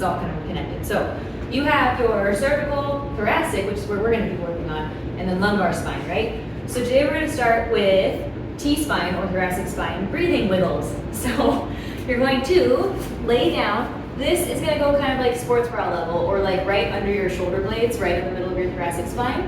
all kind of connected. So you have your cervical, thoracic, which is where we're going to be working on, and then lumbar spine, right? So today we're going to start with T-spine or thoracic spine breathing wiggles. So you're going to lay down. This is going to go kind of like sports bra level, or like right under your shoulder blades, right in the middle of your thoracic spine.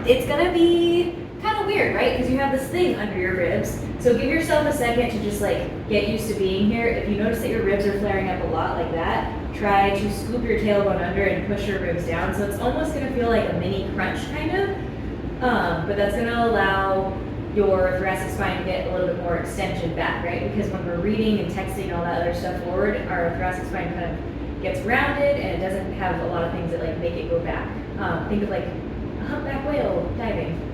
It's going to be kind of weird, right? Because you have this thing under your ribs. So give yourself a second to just like get used to being here. If you notice that your ribs are flaring up a lot like that, try to scoop your tailbone under and push your ribs down. So it's almost going to feel like a mini crunch kind of, but that's going to allow your thoracic spine to get a little bit more extension back, right? Because when we're reading and texting all that other stuff forward, our thoracic spine kind of gets rounded and it doesn't have a lot of things that like make it go back. Think of like a humpback whale diving.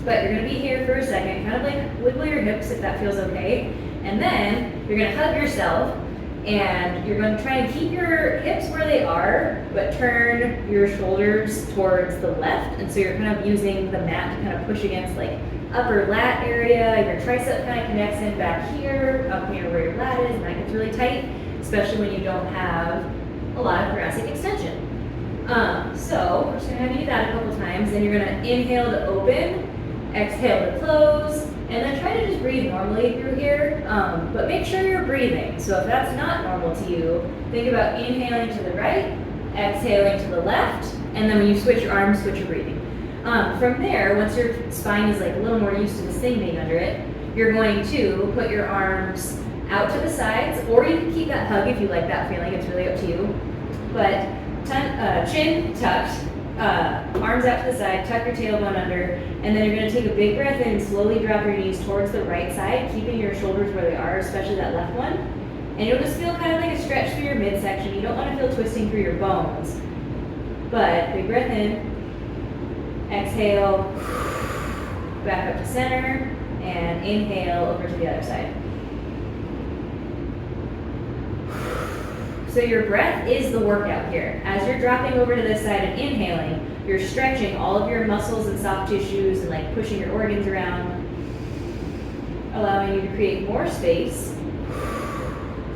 But you're going to be here for a second, kind of like wiggle your hips if that feels okay. And then you're going to hug yourself and you're going to try and keep your hips where they are, but turn your shoulders towards the left. And so you're kind of using the mat to kind of push against like upper lat area. Your tricep kind of connects in back here, up near where your lat is, and that gets really tight, especially when you don't have a lot of thoracic extension. So we're just going to have you do that a couple times. Then you're going to inhale to open, exhale to close, and then try to just breathe normally through here, but make sure you're breathing. So if that's not normal to you, think about inhaling to the right, exhaling to the left, and then when you switch your arms, switch your breathing. From there, once your spine is like a little more used to this thing being under it, you're going to put your arms out to the sides, or you can keep that hug if you like that feeling, it's really up to you. But chin tucked, arms out to the side, tuck your tailbone under, and then you're going to take a big breath in, slowly drop your knees towards the right side, keeping your shoulders where they are, especially that left one. And you'll just feel kind of like a stretch through your midsection. You don't want to feel twisting through your bones. But big breath in, exhale, back up to center, and inhale over to the other side. So your breath is the workout here. As you're dropping over to this side and inhaling, you're stretching all of your muscles and soft tissues and like pushing your organs around, allowing you to create more space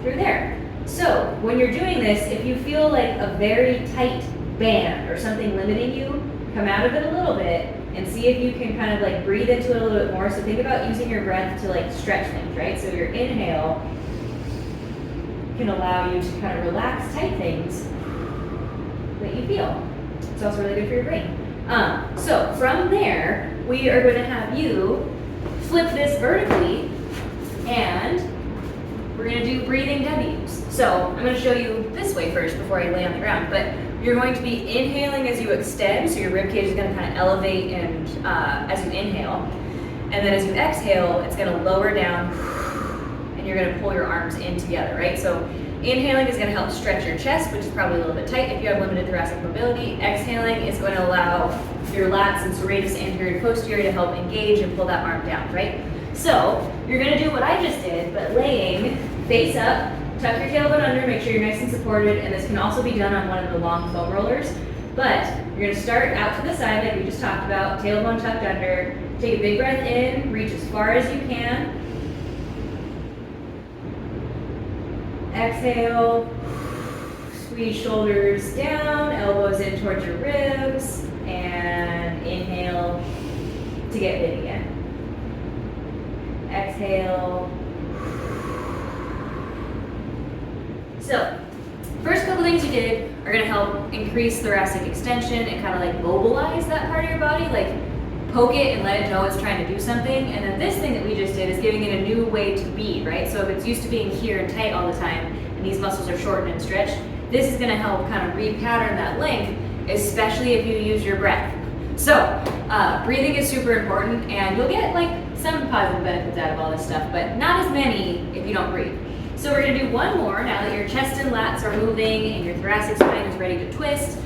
through there. So when you're doing this, if you feel like a very tight band or something limiting you, come out of it a little bit and see if you can kind of like breathe into it a little bit more. So think about using your breath to like stretch things, right? So your inhale can allow you to kind of relax tight things that you feel. It's also really good for your brain. So from there, we are going to have you flip this vertically, and we're going to do breathing W's. So I'm going to show you this way first before I lay on the ground, but you're going to be inhaling as you extend, so your rib cage is going to kind of elevate and as you inhale, and then as you exhale, it's going to lower down, and you're going to pull your arms in together, right? So inhaling is going to help stretch your chest, which is probably a little bit tight if you have limited thoracic mobility. Exhaling is going to allow your lats and serratus anterior and posterior to help engage and pull that arm down, right? So you're going to do what I just did, but laying face up, tuck your tailbone under, make sure you're nice and supported, and this can also be done on one of the long foam rollers. But you're going to start out to the side like we just talked about, tailbone tucked under, take a big breath in, reach as far as you can. Exhale, squeeze shoulders down, elbows in towards your ribs, and inhale to get big again. Exhale. So, first couple things you did are going to help increase thoracic extension and kind of like mobilize that part of your body, like poke it and let it know it's trying to do something. And then this thing that we just did is giving it a new way to be, right? So if it's used to being here and tight all the time, and these muscles are shortened and stretched, this is going to help kind of repattern that length, especially if you use your breath. So breathing is super important, and you'll get like some positive benefits out of all this stuff, but not as many if you don't breathe. So we're going to do one more now that your chest and lats are moving and your thoracic spine is ready to twist.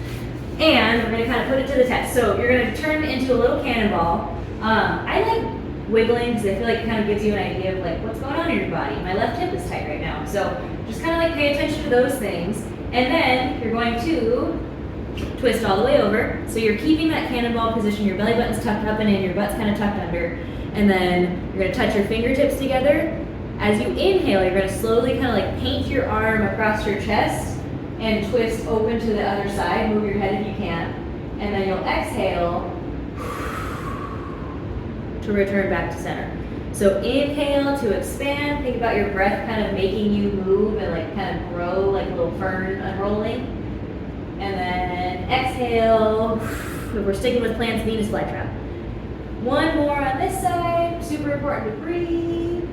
And we're going to kind of put it to the test. So you're going to turn into a little cannonball. I like wiggling because I feel like it kind of gives you an idea of like what's going on in your body. My left hip is tight right now. So just kind of like pay attention to those things. And then you're going to twist all the way over. So you're keeping that cannonball position. Your belly button's tucked up and in, your butt's kind of tucked under. And then you're going to touch your fingertips together. As you inhale, you're going to slowly kind of like paint your arm across your chest and twist open to the other side. Move your head if you can. And then you'll exhale to return back to center. So inhale to expand. Think about your breath kind of making you move and like kind of grow like a little fern unrolling. And then exhale. We're sticking with plants, Venus flytrap. One more on this side. Super important to breathe.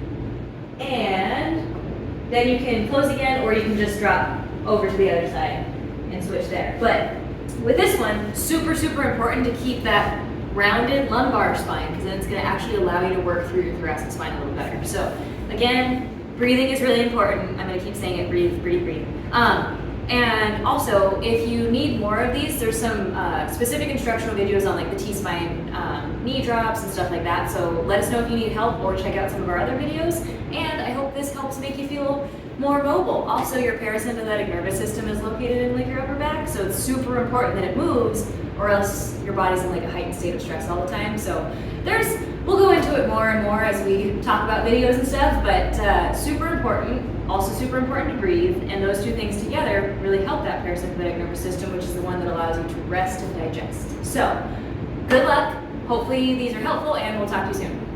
And then you can close again, or you can just drop over to the other side and switch there. But with this one, super, super important to keep that rounded lumbar spine, because then it's going to actually allow you to work through your thoracic spine a little better. So again, breathing is really important. I'm going to keep saying it, breathe, breathe, breathe. And also, if you need more of these, there's some specific instructional videos on like the T-spine knee drops and stuff like that. So let us know if you need help, or check out some of our other videos. And I hope this helps make you feel more mobile. Also, your parasympathetic nervous system is located in like your upper back, so it's super important that it moves, or else your body's in like a heightened state of stress all the time. So we'll go into it more and more as we talk about videos and stuff, but super important. Also super important to breathe, and those two things together really help that parasympathetic nervous system, which is the one that allows you to rest and digest. So good luck. Hopefully these are helpful, and we'll talk to you soon.